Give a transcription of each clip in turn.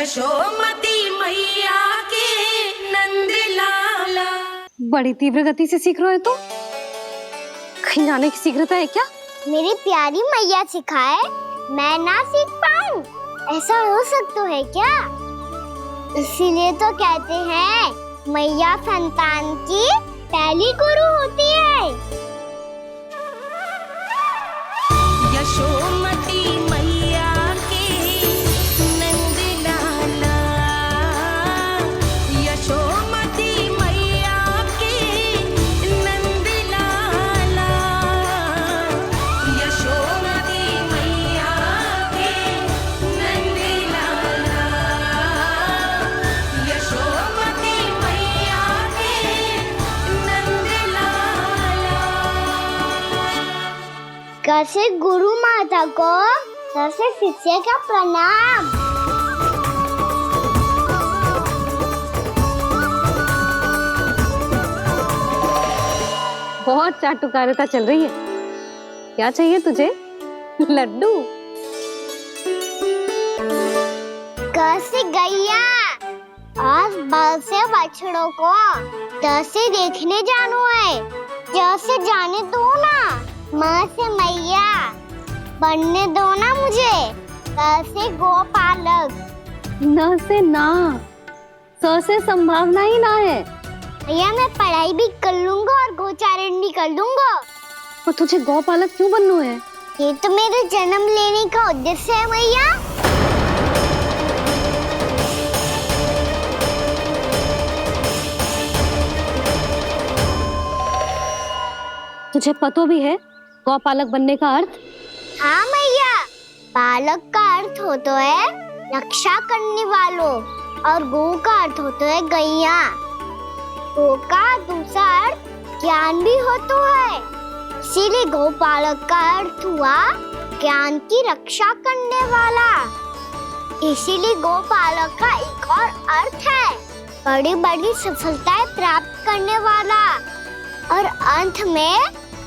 यशोमती मैया के नंद लाला। बड़ी तीव्र गति से सीख रहे हो तो कहीं जाने की शीघ्रता है क्या? मेरी प्यारी मैया सिखाए, मैं ना सीख पाऊं, ऐसा हो सकता है क्या? इसीलिए तो कहते हैं मैया संतान की पहली गुरु होती है। यशोमती मैया के नंद लाला, यशोमती मैया के नंद लाला, यशोमती मैया के नंद लाला, यशोमती मैया के नंद लाला। कैसे गुरु माता को सबसे शिष्य का प्रणाम। बहुत चाटुकारिता चल रही है। क्या चाहिए तुझे? लड्डू? कैसे गैया और बल से बछड़ों को कैसे देखने जानो है, जैसे जाने दो ना, माँ से मैया बनने दो ना मुझे, कैसे गोपालक। न से ना, स से संभावना ही ना है। भैया मैं पढ़ाई भी कर लूंगा और गोचारण भी कर लूंगा। और तुझे गौपालक क्यों बनना है? ये तो मेरे जन्म लेने का उद्देश्य है भैया। तुझे पतो भी है गौपालक बनने का अर्थ? हाँ मैया, पालक का अर्थ होता है रक्षा करने वालों और गौ का अर्थ होता है गैया। गौ का दूसरा अर्थ ज्ञान भी होता है, इसीलिए गौपालक का अर्थ हुआ ज्ञान की रक्षा करने वाला। इसीलिए गौपालक का एक और अर्थ है बड़ी बड़ी सफलताएं प्राप्त करने वाला, और अंत में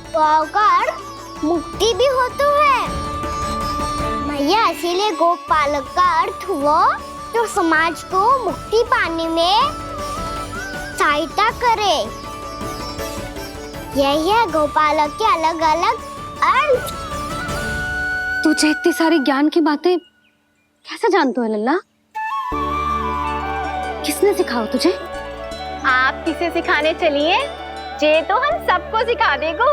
गौ का अर्थ मुक्ति भी होता है। भैया इसीलिए गोपालक का अर्थ हुआ जो समाज को मुक्ति पाने में सहायता करे। यही है गोपालक के अलग अलग अर्थ। तुझे इतनी सारी ज्ञान की बातें कैसे जानते हो लल्ला? किसने सिखाओ तुझे? आप किसे सिखाने चलिए, जे तो हम सबको सिखा देगो।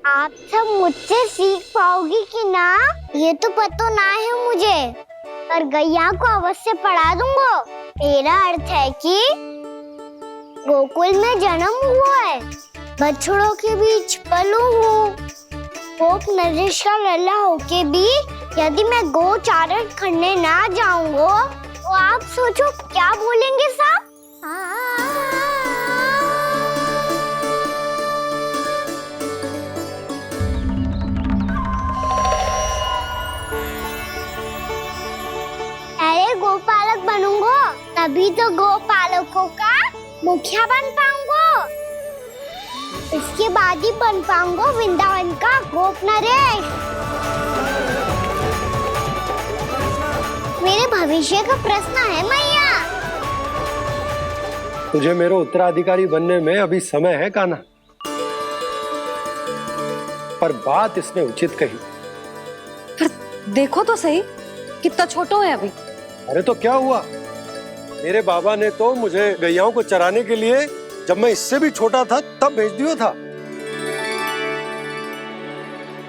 आप सब मुझसे सीख पाओगी कि ना ये तो पता ना है मुझे, पर गैया को अवश्य पढ़ा दूंगा। मेरा अर्थ है कि गोकुल में जन्म हुआ है, बछड़ों के बीच पलू हूँ, गोप नरेश का लल्ला होके भी यदि मैं गोचारण करने ना जाऊंगा तो आप सोचो क्या बोलेंगे साहब? अरे गोपालक बनूंगा तभी तो गोपालकों का मुखिया बन पाऊंगा, इसके बाद ही बन पाऊंगा वृंदावन का गोप नरेश। मेरे भविष्य का प्रश्न है मैया। तुझे मेरा उत्तराधिकारी बनने में अभी समय है कान्हा, पर बात इसने उचित कही। पर देखो तो सही, कितना छोटो है अभी। अरे तो क्या हुआ, मेरे बाबा ने तो मुझे गैयाओं को चराने के लिए जब मैं इससे भी छोटा था तब भेज दिया था।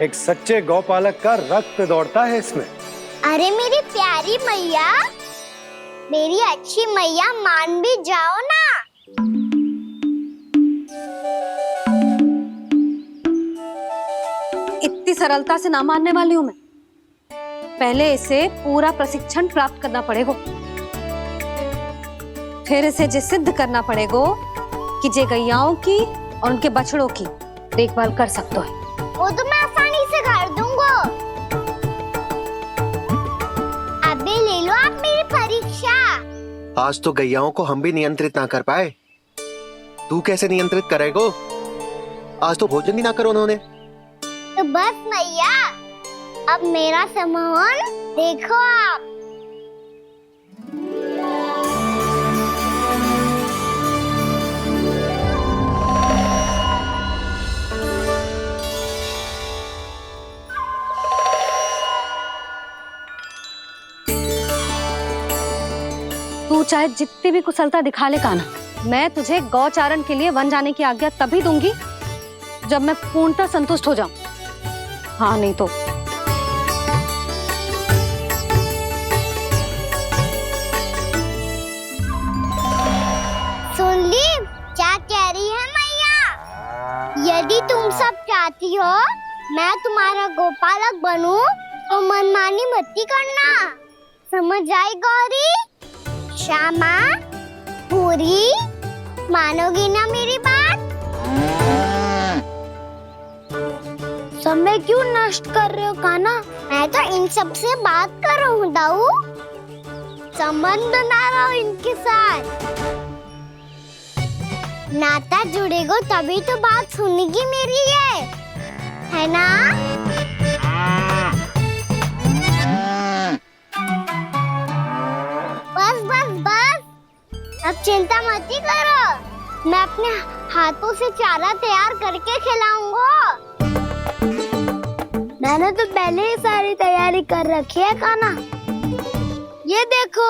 एक सच्चे गौपालक का रक्त दौड़ता है इसमें। अरे मेरी प्यारी मैया, मेरी अच्छी मैया, मान भी जाओ ना। इतनी सरलता से ना मानने वाली हूं मैं। पहले इसे पूरा प्रशिक्षण प्राप्त करना पड़ेगा, फिर इसे ये सिद्ध करना पड़ेगा कि जे गैयाओं की और उनके बछड़ों की देखभाल कर सकते हैं। वो तो मैं आसानी से कर दूंगा। अबे ले लो आप मेरी परीक्षा। आज तो गैयाओं को हम भी नियंत्रित ना कर पाए, तू कैसे नियंत्रित करेगो? आज तो भोजन भी ना करो उन्होंने। तो बस मैया, अब मेरा सम्मान देखो आप। तू चाहे जितनी भी कुशलता दिखा ले कान्हा, मैं तुझे गौचारण के लिए वन जाने की आज्ञा तभी दूंगी जब मैं पूर्णतः संतुष्ट हो जाऊं। हाँ नहीं तो सुन ली क्या कह रही है मैया? यदि तुम सब चाहती हो मैं तुम्हारा गोपालक बनूं तो मनमानी मत करना, समझ आई गौरी? श्यामा, पूरी, मानोगी ना मेरी बात? समय क्यों नष्ट कर रहे हो कान्हा? मैं तो इन सब से बात कर रहा हूँ दाऊ, संबंध बना रहा हूँ इनके साथ। नाता जुड़ेगा तभी तो बात सुनेगी मेरी है ना? बस बस बस, अब चिंता मत ही करो, मैं अपने हाथों से चारा तैयार करके खिलाऊंगा। मैंने तो पहले ही सारी तैयारी कर रखी है कान्हा, ये देखो।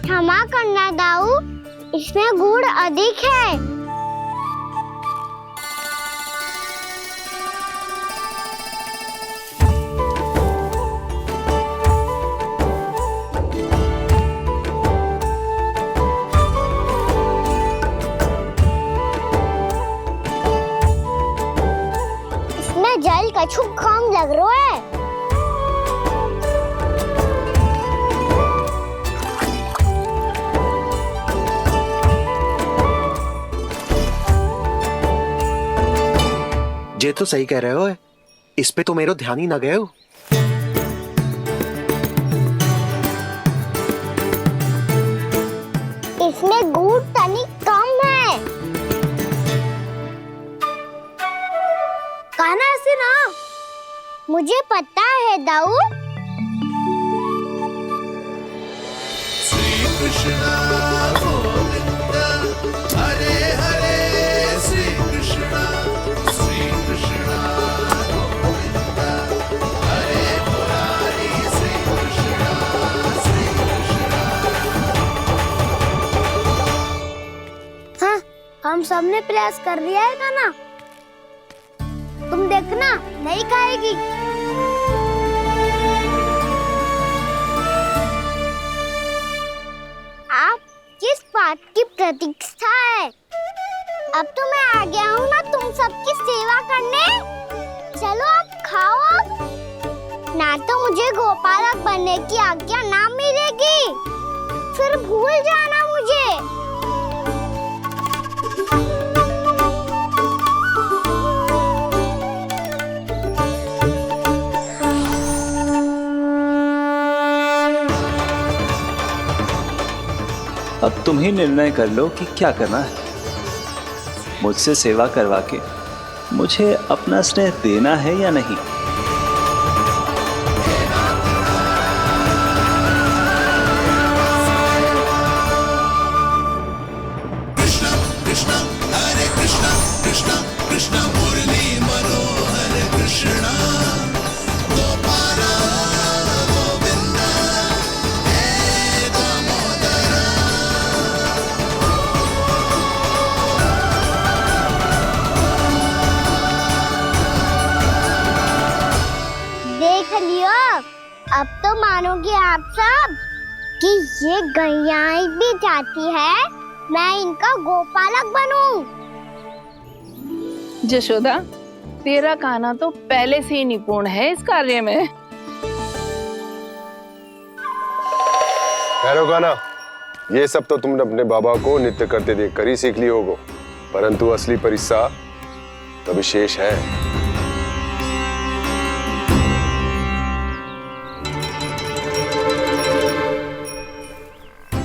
क्षमा करना दाऊ, इसमें गुड़ अधिक है। इसमें जल कछु कम लग रहा है। ये तो सही कह रहे हो, इस पे तो मेरा ध्यान ही ना गए हो। इसमें गुड़ तनिक कम है। कान्हा ऐसे ना, मुझे पता है दाऊ। श्री कृष्ण गोविंद हरे हरे, श्री कृष्ण गोविंद हरे मुरारी, श्री कृष्ण हाँ, हम सबने प्रयास कर लिया है कान्हा, तुम देखना नहीं खाएगी। आप किस बात की प्रतीक्षा है? अब तो मैं आ गया हूँ ना तुम सबकी सेवा करने। चलो अब खाओ अब। ना तो मुझे गोपालक बनने की आज्ञा ना मिलेगी, फिर भूल जाना मुझे। अब तुम ही निर्णय कर लो कि क्या करना है। मुझसे सेवा करवा के मुझे अपना स्नेह देना है या नहीं। कृष्ण कृष्ण हरे कृष्ण कृष्ण कृष्ण मुरली मनोहर कृष्ण गोपाल गोविंद हे दामोदर। देख लियो, अब तो मानोगे आप सब कि ये गैयाएं भी चाहती है मैं इनका गोपालक बनूं। जशोदा, तेरा कान्हा तो पहले से ही निपुण है इस कार्य में। खैर होगा ना, ये सब तो तुमने अपने बाबा को नृत्य करते देखकर ही सीख ली होगो, परंतु असली परिस्सा तो विशेष है।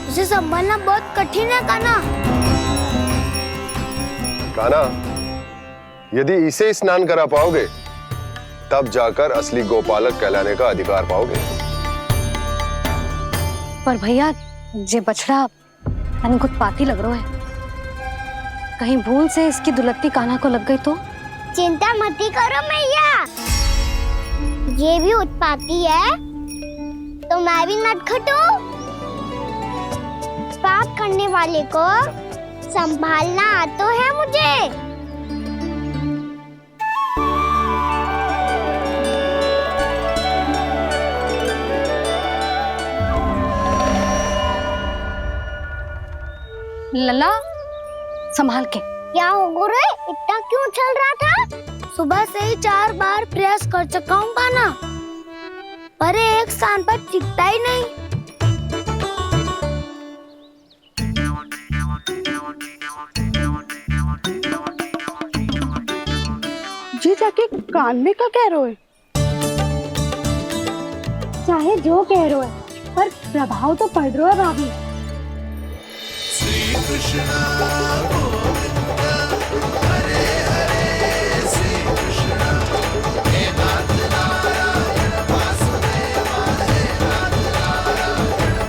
उसे संभालना बहुत कठिन है कान्हा। कान्हा, यदि इसे स्नान करा पाओगे तब जाकर असली गोपालक कहलाने का अधिकार पाओगे। पर भैया ये बछड़ा उत्पाती लग रहा है। कहीं भूल से इसकी दुलत्ती कान्हा को लग गई तो? चिंता मत करो मैया, ये भी उत्पाती है तो मैं भी नटखट हूँ। पाप करने वाले को संभालना आता है मुझे। लला संभाल के। क्या हो गुरु, इतना क्यों चल रहा था? सुबह से ही 4 बार प्रयास कर चुका हूँ कान्हा, पर एक स्थान पर टिकता ही नहीं। जी जाके कान में क्या कह रहे हो? चाहे जो कह रहे हो है, पर प्रभाव तो पड़ रहा है भाभी। श्री कृष्णा गोविंद हरे हरे, श्री कृष्णा हे नाथ नारायण वासुदेव, हे नाथ नारायण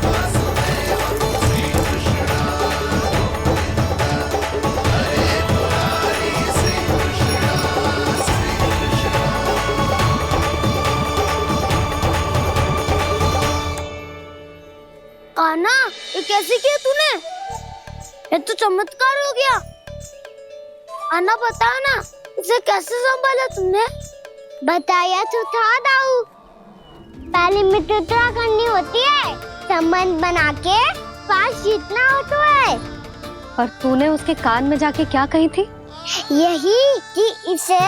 वासुदेव, श्री कृष्णा गोविंद हरे मुरारी, श्री कृष्णा, श्री कृष्णा। कान्हा, ये कैसे किया तूने? ये तो चमत्कार हो गया। अन्ना बता ना, इसे कैसे संभाला तुमने? बताया तो था दाऊ, पहले मित्रता करनी होती है, संबंध बना के पास जीतना होता है। और तूने उसके कान में जाके क्या कही थी? यही कि इसे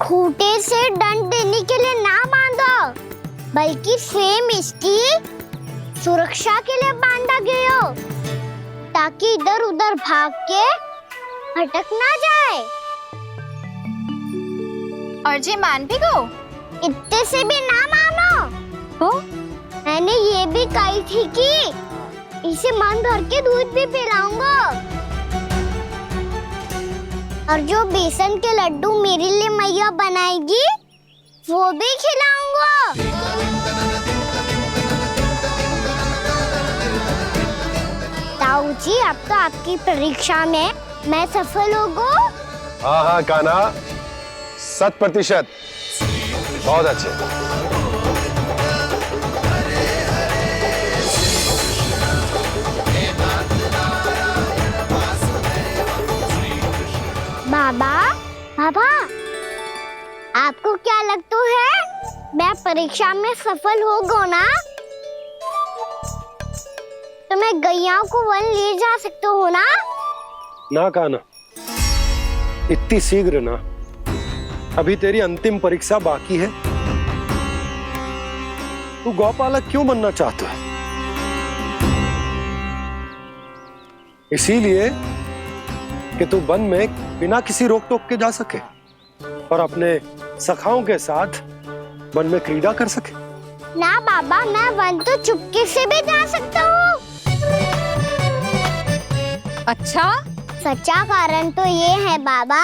खूंटे से दंड देने के लिए ना बांधो, बल्कि स्वयं इसकी सुरक्षा के लिए बांधा गया हो, ताकि इधर उधर भाग के भटक ना जाए। और जी मान भी गो? इतने से भी ना मानो। तो मैंने ये भी कही थी कि इसे मन भर के दूध भी पिलाऊंगा, और जो बेसन के लड्डू मेरे लिए मैया बनाएगी वो भी खिलाऊंगा। ताऊ जी, अब तो आपकी परीक्षा में मैं सफल हो गई। हाँ हाँ कान्हा, 100%। बहुत अच्छे। बाबा, बाबा, आपको क्या लगता है मैं परीक्षा में सफल हो गो ना, तो मैं गैयाओं को वन ले जा सकता हूँ ना? ना कान्हा, इतनी शीघ्र ना, अभी तेरी अंतिम परीक्षा बाकी है। तू गौपालक क्यों बनना चाहता है? इसीलिए कि तू वन में बिना किसी रोक टोक के जा सके और अपने सखाओं के साथ वन में क्रीड़ा कर सके। ना बाबा, मैं वन तो चुपके से भी जा सकता हूँ। अच्छा, सच्चा कारण तो ये है बाबा,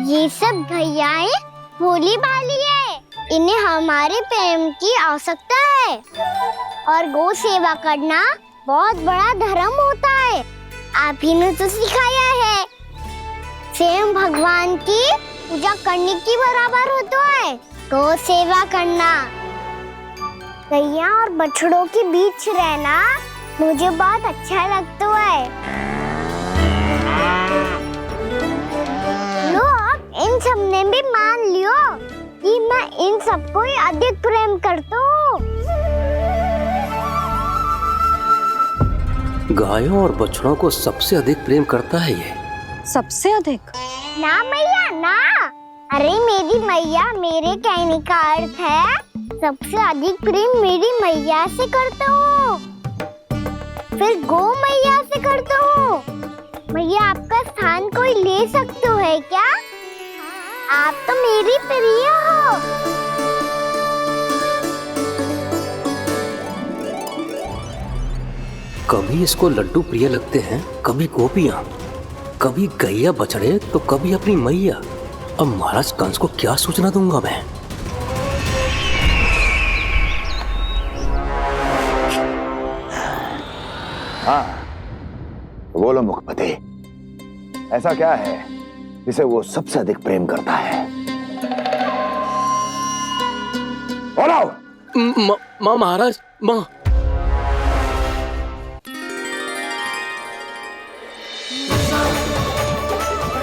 ये सब गैयाएं भोली भाली है, इन्हें हमारे प्रेम की आवश्यकता है, और गौ सेवा करना बहुत बड़ा धर्म होता है। आप ही ने तो सिखाया है, स्वयं भगवान की पूजा करने की बराबर होता है गौ सेवा करना। गैया और बछड़ों के बीच रहना मुझे बहुत अच्छा लगता है। लो, अब इन सब ने भी मान लियो कि मैं इन सबको ही अधिक प्रेम करता हूँ। गायों और बछड़ों को सबसे अधिक प्रेम करता है ये। सबसे अधिक? ना मैया ना, अरे मेरी मैया, मेरे कहने का अर्थ है सबसे अधिक प्रेम मेरी मैया से करता हूँ, फिर गौ मैया से करता हूँ। मैया, आपका स्थान कोई ले सकते है क्या? आप तो मेरी प्रिय हो। कभी इसको लड्डू प्रिय लगते हैं, कभी गोपियां, कभी गैया बछड़े, तो कभी अपनी मैया। अब महाराज कंस को क्या सूचना दूंगा मैं? हाँ, बोलो मुखपति, ऐसा क्या है जिसे वो सबसे अधिक प्रेम करता है? बोलो। माँ महाराज, माँ।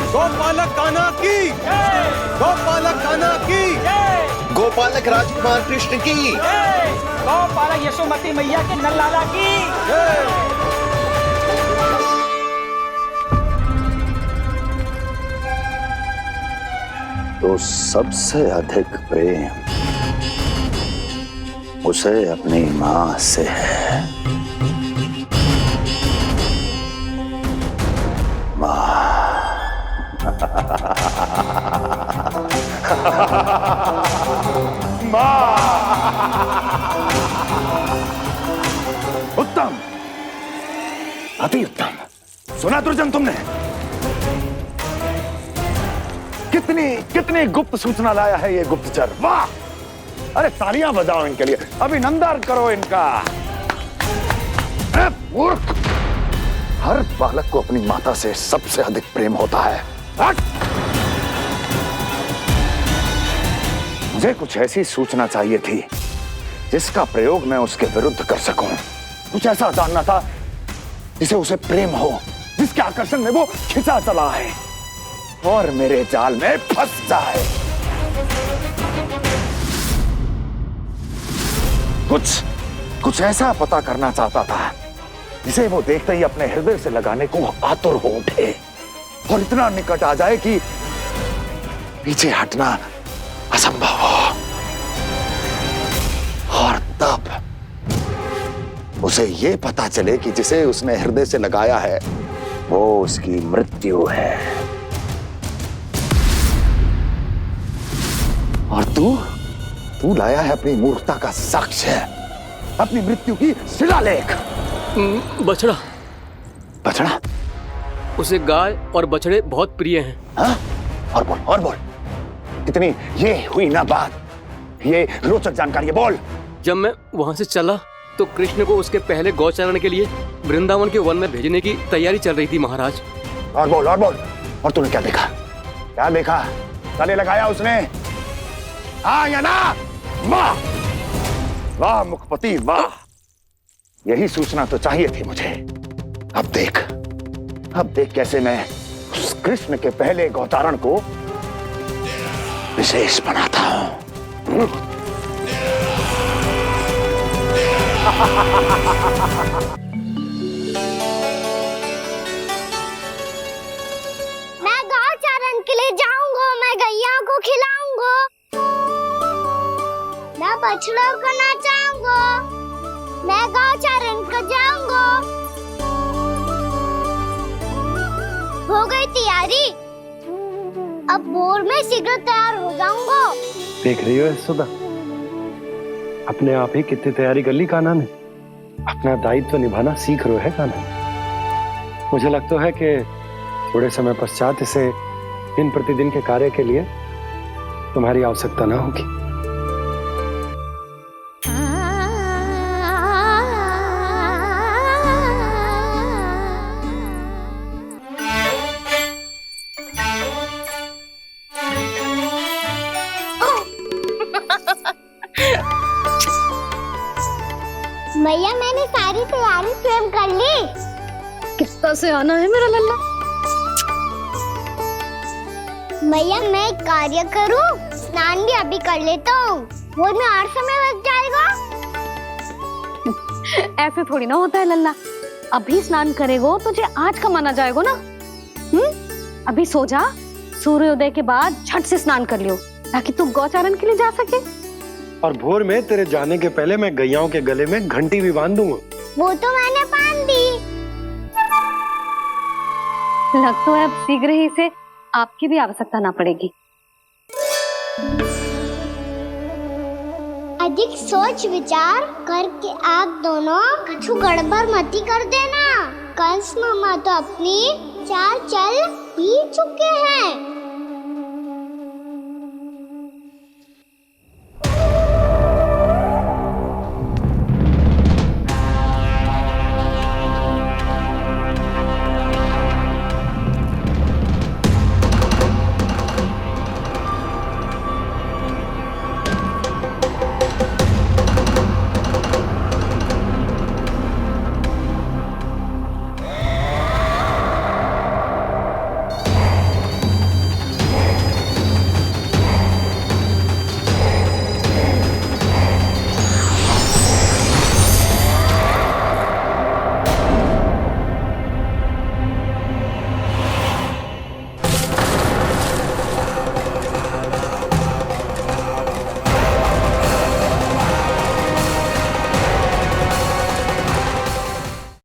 गोपालक कान्हा की, गोपालक कान्हा की, गोपालक राजकुमार कृष्ण की, गोपालक यशोमती मैया के नललाला की। तो सबसे अधिक प्रेम उसे अपनी मां से है। मां। उत्तम, अति उत्तम। सुना दुर्जन तुमने? कितनी कितनी गुप्त सूचना लाया है ये गुप्तचर। वाह! अरे तालियां बजाओ इनके लिए, अभिनंदन करो इनका। मूर्ख! हर बालक को अपनी माता से सबसे अधिक प्रेम होता है। हट! मुझे कुछ ऐसी सूचना चाहिए थी जिसका प्रयोग मैं उसके विरुद्ध कर सकूं। कुछ ऐसा जानना था जिसे उसे प्रेम हो, जिसके आकर्षण में वो खिंचा चला है और मेरे जाल में फंस जाए। कुछ ऐसा पता करना चाहता था जिसे वो देखते ही अपने हृदय से लगाने को आतुर हो उठे और इतना निकट आ जाए कि पीछे हटना असंभव हो। और तब उसे ये पता चले कि जिसे उसने हृदय से लगाया है वो उसकी मृत्यु है। और तू लाया है अपनी मूर्खता का साक्ष्य, अपनी मृत्यु की शिलालेख। बछड़ा। बछड़ा? उसे गाय और बछड़े बहुत प्रिय हैं। हाँ? और बोल। इतनी ये हुई ना बात, ये रोचक जानकारी है, बोल। जब मैं वहां से चला तो कृष्ण को उसके पहले गौचारण के लिए वृंदावन के वन में भेजने की तैयारी चल रही थी महाराज। और बोल। और तूने क्या देखा? क्या देखा? गले लगाया उसने? हाँ या ना? वाह वाह मुखपति वाह, यही सूचना तो चाहिए थी मुझे। अब देख कैसे मैं उस कृष्ण के पहले गौतारण को विशेष बनाता हूं। मैं गौचारण के लिए जाऊंगा, मैं गैया को खिलाऊंगा, मैं बछड़ों को नचाऊंगा, मैं गौचारण को जाऊंगा। हो गई तैयारी, अब भोर में शीघ्र तैयार हो जाऊंगा। देख रही हो सुधा, अपने आप ही कितनी तैयारी कर ली कान्हा ने। अपना दायित्व निभाना सीख रहे है कान्हा। मुझे लगता है कि थोड़े समय पश्चात इसे दिन प्रतिदिन के कार्य के लिए तुम्हारी आवश्यकता ना होगी। मैया मैंने सारी तैयारी स्वयं कर ली। कितना से आना है मेरा लल्ला? मैया मैं एक कार्य करूं, स्नान भी अभी कर लेता हूँ, वो में और समय लग जाएगा। ऐसे थोड़ी ना होता है लल्ला, अभी स्नान करेगो तुझे आज का माना जाएगा ना। अभी सो जा, सूर्योदय के बाद झट से स्नान कर लियो ताकि तू गौचारण के लिए जा सके। और भोर में तेरे जाने के पहले मैं गैयाओं के गले में घंटी भी बांध दूंगा। वो तो मैंने बांध दी। लग तो है अब शीघ्र ही से आपकी भी आवश्यकता ना पड़ेगी। अधिक सोच विचार करके आप दोनों कछु गड़बड़ मती कर देना। कंस मामा तो अपनी चाल चल ही चुके हैं।